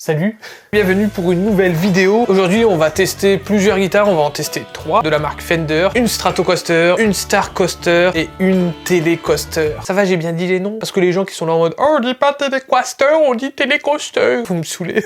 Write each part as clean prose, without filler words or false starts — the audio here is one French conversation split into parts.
Salut, bienvenue pour une nouvelle vidéo. Aujourd'hui on va tester plusieurs guitares, on va en tester 3 de la marque Fender, une Stratocaster, une Starcaster et une Telecaster. Ça va, j'ai bien dit les noms? Parce que les gens qui sont là en mode « Oh, on dit pas Telecaster, on dit Telecaster !» Vous me saoulez.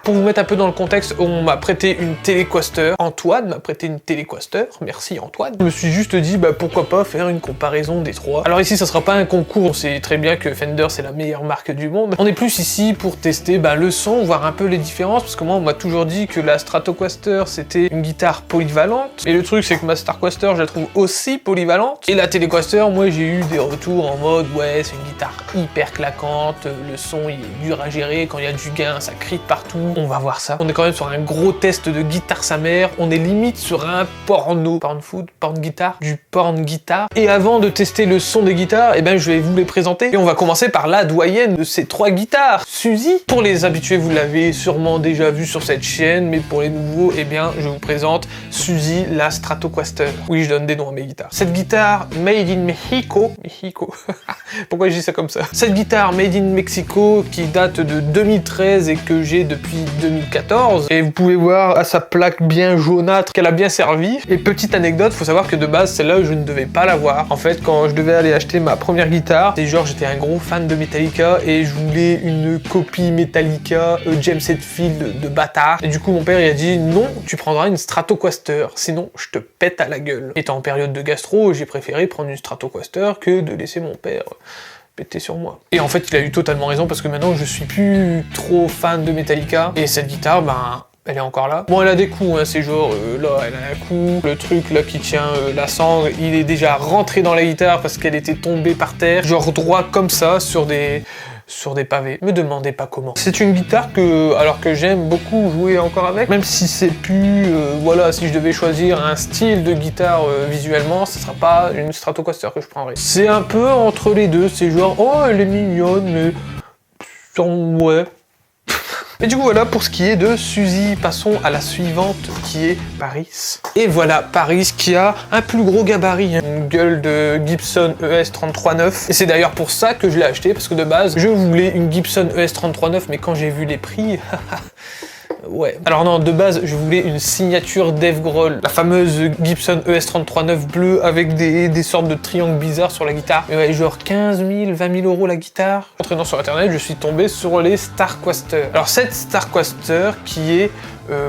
Pour vous mettre un peu dans le contexte, on m'a prêté une Telecaster. Antoine m'a prêté une Telecaster. Merci Antoine. Je me suis juste dit, bah pourquoi pas faire une comparaison des 3. Alors ici, ça sera pas un concours, on sait très bien que Fender c'est la meilleure marque du monde. On est plus ici pour tester le son, voir un peu les différences, parce que moi on m'a toujours dit que la Stratocaster c'était une guitare polyvalente. Et le truc c'est que ma Starcaster je la trouve aussi polyvalente. Et la Telecaster, moi j'ai eu des retours en mode ouais c'est une guitare hyper claquante, le son il est dur à gérer, quand il y a du gain ça crie de partout. On va voir ça. On est quand même sur un gros test de guitare sa mère, on est limite sur un porno. Porn food, porn guitare, du porn guitare. Et avant de tester le son des guitares, eh ben je vais vous les présenter. Et on va commencer par la doyenne de ces 3 guitares, Suzy. Pour les habitués, vous l'avez sûrement déjà vu sur cette chaîne, mais pour les nouveaux, eh bien je vous présente Suzy, la Stratocaster. Oui, je donne des noms à mes guitares. Cette guitare made in Mexico, pourquoi je dis ça comme ça? Cette guitare made in Mexico qui date de 2013 et que j'ai depuis 2014. Et vous pouvez voir à sa plaque bien jaunâtre qu'elle a bien servi. Et petite anecdote, faut savoir que de base, celle-là, je ne devais pas l'avoir. En fait, quand je devais aller acheter ma première guitare, c'est genre j'étais un gros fan de Metallica et je voulais une copie Metallica James Hetfield de bâtard. Et du coup, mon père il a dit non, tu prendras une Stratocaster, sinon je te pète à la gueule. Étant en période de gastro, j'ai préféré prendre une Stratocaster que de laisser mon père péter sur moi. Et en fait, il a eu totalement raison parce que maintenant, je suis plus trop fan de Metallica et cette guitare, ben elle est encore là. Bon, elle a des coups, hein, c'est genre, là, elle a un coup. Le truc, là, qui tient la sangle, il est déjà rentré dans la guitare parce qu'elle était tombée par terre. Genre droit comme ça, sur des pavés. Me demandez pas comment. C'est une guitare alors que j'aime beaucoup jouer encore avec, même si c'est plus, voilà, si je devais choisir un style de guitare visuellement, ce sera pas une Stratocaster que je prendrais. C'est un peu entre les deux, c'est genre, oh, elle est mignonne, mais... ouais. Et du coup voilà pour ce qui est de Suzy, passons à la suivante qui est Paris. Et voilà Paris qui a un plus gros gabarit, une gueule de Gibson ES-33-9. Et c'est d'ailleurs pour ça que je l'ai acheté, parce que de base je voulais une Gibson ES-33-9, mais quand j'ai vu les prix... ouais. Alors non, de base, je voulais une signature Dave Grohl, la fameuse Gibson ES-33-9 bleue avec des sortes de triangles bizarres sur la guitare. Mais ouais, genre 15 000, 20 000 euros la guitare. En traînant sur internet, je suis tombé sur les Starcaster. Alors cette Starcaster qui est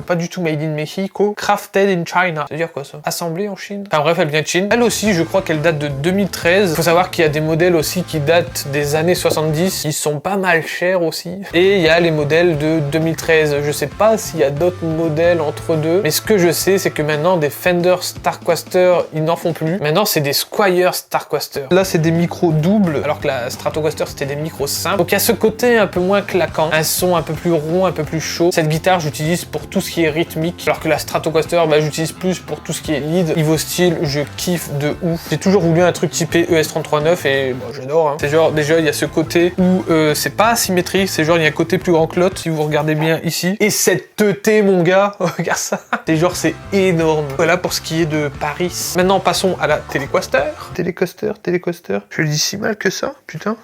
pas du tout made in Mexico, crafted in China. C'est-à-dire quoi ça? Assemblée en Chine? Enfin bref, elle vient de Chine. Elle aussi, je crois qu'elle date de 2013. Faut savoir qu'il y a des modèles aussi qui datent des années 70. Ils sont pas mal chers aussi. Et il y a les modèles de 2013. Je sais pas s'il y a d'autres modèles entre deux. Mais ce que je sais, c'est que maintenant, des Fender Starcaster, ils n'en font plus. Maintenant, c'est des Squier Starcaster. Là, c'est des micros doubles, alors que la Stratocaster, c'était des micros simples. Donc il y a ce côté un peu moins claquant. Un son un peu plus rond, un peu plus chaud. Cette guitare, j'utilise pour tout ce qui est rythmique, alors que la Stratocaster, j'utilise plus pour tout ce qui est lead. Niveau style, je kiffe de ouf. J'ai toujours voulu un truc typé ES-33-9 et j'adore. Hein. C'est genre, déjà, il y a ce côté où c'est pas asymétrique, c'est genre, il y a un côté plus grand que l'autre, si vous regardez bien ici. Et cette teuté, mon gars, regarde ça. C'est genre, c'est énorme. Voilà pour ce qui est de Paris. Maintenant, passons à la Telecaster. Telecaster. Je le dis si mal que ça, putain.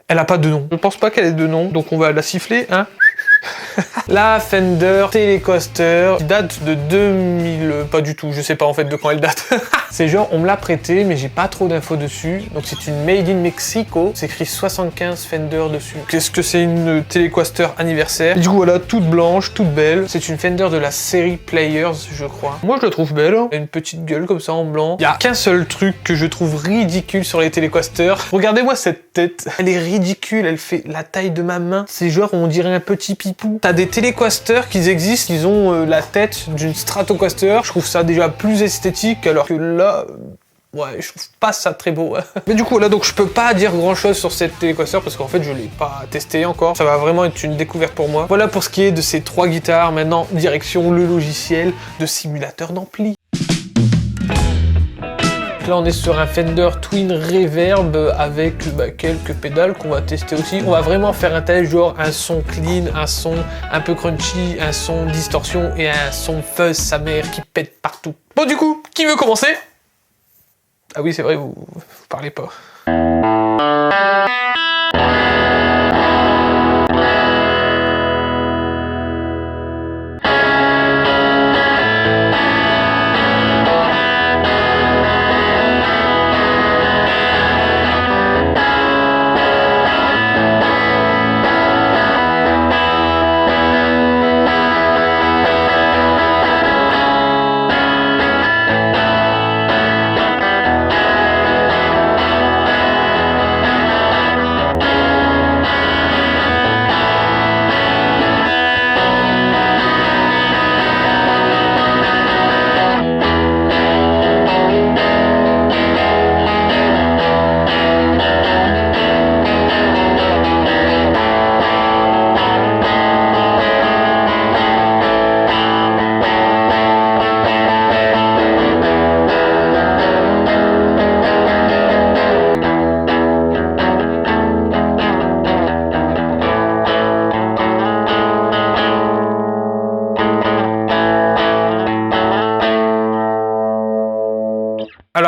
Elle a pas de nom. Je pense pas qu'elle ait de nom, donc on va la siffler, hein. La Fender Telecaster qui date de 2000... pas du tout, je sais pas en fait de quand elle date. C'est genre, on me l'a prêté, mais j'ai pas trop d'infos dessus. Donc c'est une Made in Mexico. C'est écrit 75 Fender dessus. Qu'est-ce que c'est une Telecaster anniversaire? Et du coup voilà, toute blanche, toute belle. C'est une Fender de la série Players, je crois. Moi je la trouve belle. Elle a une petite gueule comme ça en blanc. Il y a qu'un seul truc que je trouve ridicule sur les Telecaster. Regardez-moi cette tête. Elle est ridicule, elle fait la taille de ma main. C'est genre, on dirait un petit pipou. T'as des Telecaster qui existent, ils ont la tête d'une Stratocaster. Je trouve ça déjà plus esthétique, alors que là... ouais, je trouve pas ça très beau. Mais du coup, là, donc je peux pas dire grand chose sur cette Telecaster parce qu'en fait, je l'ai pas testé encore. Ça va vraiment être une découverte pour moi. Voilà pour ce qui est de ces 3 guitares. Maintenant, direction le logiciel de simulateur d'ampli. Là on est sur un Fender Twin Reverb avec quelques pédales qu'on va tester aussi. On va vraiment faire un test genre un son clean, un son un peu crunchy, un son distorsion et un son fuzz sa mère qui pète partout. Bon du coup, qui veut commencer? Ah oui c'est vrai, vous parlez pas.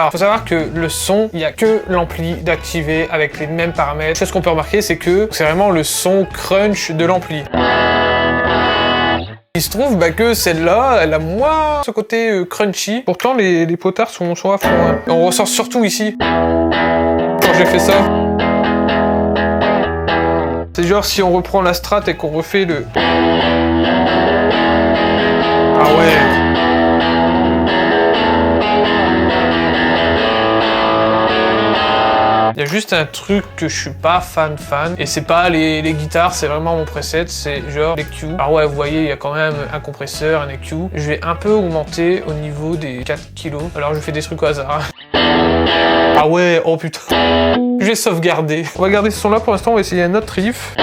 Alors, faut savoir que le son, il n'y a que l'ampli d'activer avec les mêmes paramètres. Chose qu'on peut remarquer, c'est que c'est vraiment le son crunch de l'ampli. Il se trouve que celle-là, elle a moins ce côté crunchy. Pourtant, les potards sont à fond. Hein. On ressent surtout ici, quand j'ai fait ça. C'est genre si on reprend la strat et qu'on refait le... Ah ouais. Il y a juste un truc que je suis pas fan, et c'est pas les guitares, c'est vraiment mon preset, c'est genre l'EQ. Alors ouais, vous voyez, il y a quand même un compresseur, un EQ. Je vais un peu augmenter au niveau des 4 kg. Alors je fais des trucs au hasard. Ah ouais, oh putain. Je vais sauvegarder. On va garder ce son-là pour l'instant, on va essayer un autre riff.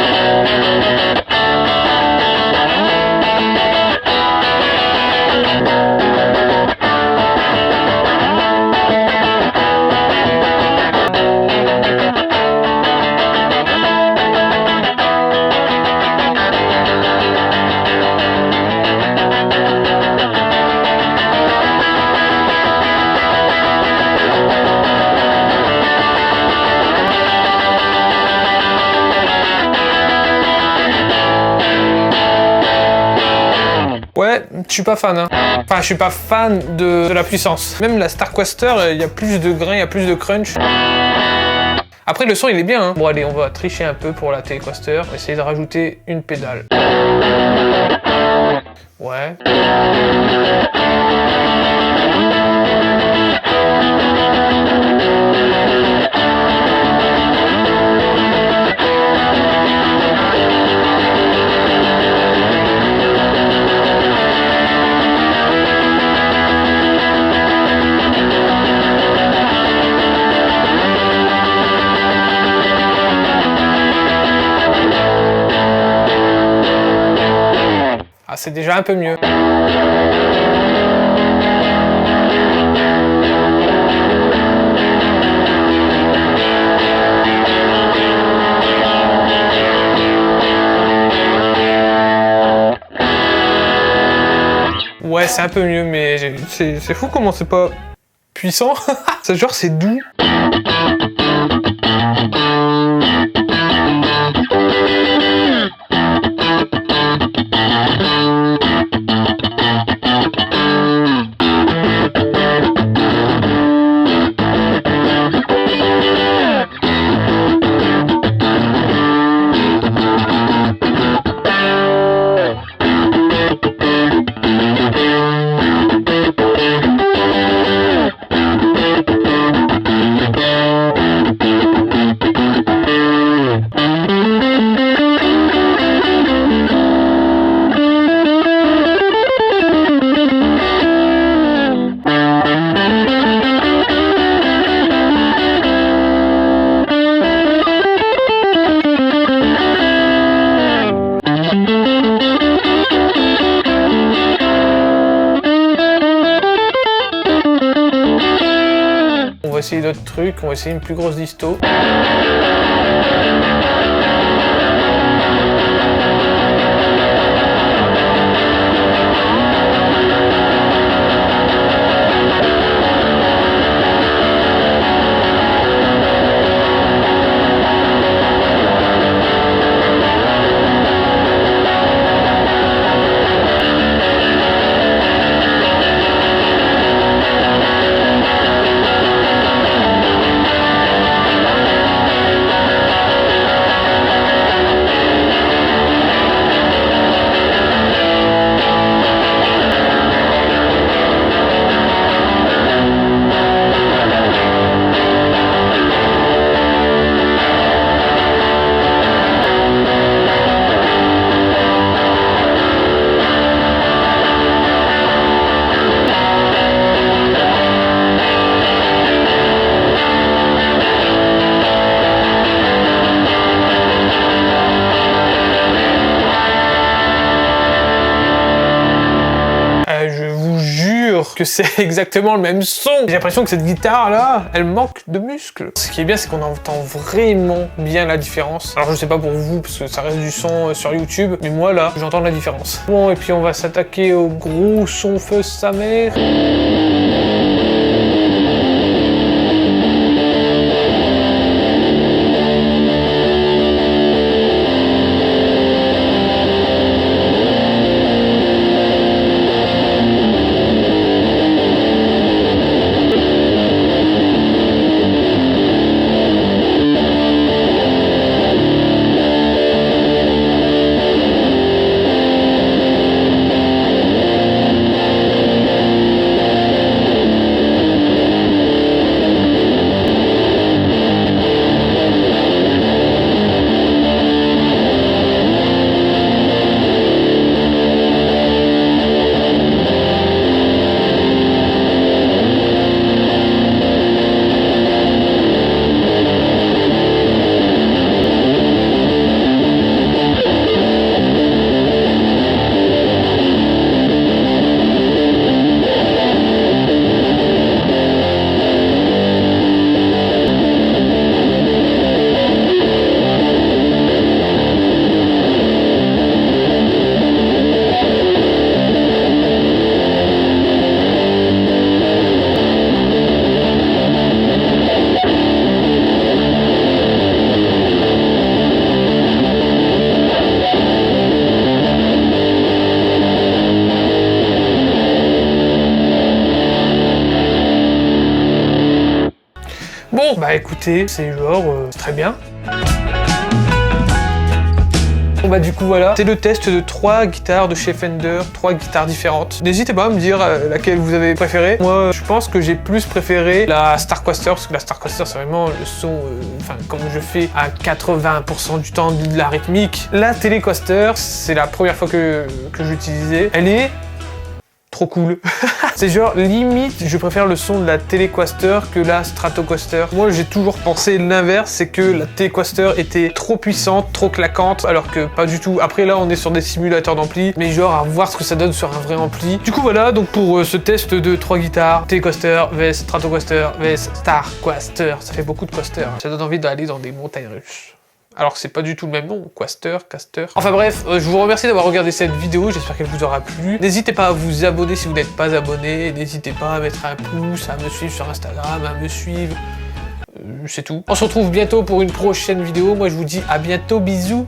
Ouais, je suis pas fan. Hein. Enfin, je suis pas fan de la puissance. Même la Starcaster, il y a plus de grains, il y a plus de crunch. Après, le son, il est bien. Hein. Bon, allez, on va tricher un peu pour la Telecaster. On va essayer de rajouter une pédale. Ouais. Ah, c'est déjà un peu mieux. Ouais, c'est un peu mieux, mais c'est fou comment c'est pas puissant. C'est genre, c'est doux. On va essayer d'autres trucs, on va essayer une plus grosse disto. Que c'est exactement le même son. J'ai l'impression que cette guitare là, elle manque de muscles. Ce qui est bien, c'est qu'on entend vraiment bien la différence. Alors je sais pas pour vous, parce que ça reste du son sur YouTube, mais moi là, j'entends la différence. Bon, et puis on va s'attaquer au gros son feu sa mère. Bah écoutez, c'est genre, c'est très bien. Bon bah du coup voilà, c'est le test de 3 guitares de chez Fender, 3 guitares différentes. N'hésitez pas à me dire laquelle vous avez préférée. Moi je pense que j'ai plus préféré la Starcaster, parce que la Starcaster c'est vraiment le son, enfin comme je fais à 80% du temps de la rythmique. La Telecaster, c'est la première fois que j'utilisais. Elle est trop cool. C'est genre limite je préfère le son de la Telecaster que la Stratocaster. Moi j'ai toujours pensé l'inverse, c'est que la Telecaster était trop puissante, trop claquante, alors que pas du tout. Après là on est sur des simulateurs d'ampli, mais genre à voir ce que ça donne sur un vrai ampli. Du coup voilà, donc pour ce test de 3 guitares, Telecaster vs Stratocaster vs Starcaster, ça fait beaucoup de coaster. Ça donne envie d'aller dans des montagnes russes. Alors que c'est pas du tout le même nom, Quaster, Caster. Enfin bref, je vous remercie d'avoir regardé cette vidéo, j'espère qu'elle vous aura plu. N'hésitez pas à vous abonner si vous n'êtes pas abonné, n'hésitez pas à mettre un pouce, à me suivre sur Instagram, à me suivre. C'est tout. On se retrouve bientôt pour une prochaine vidéo, moi je vous dis à bientôt, bisous.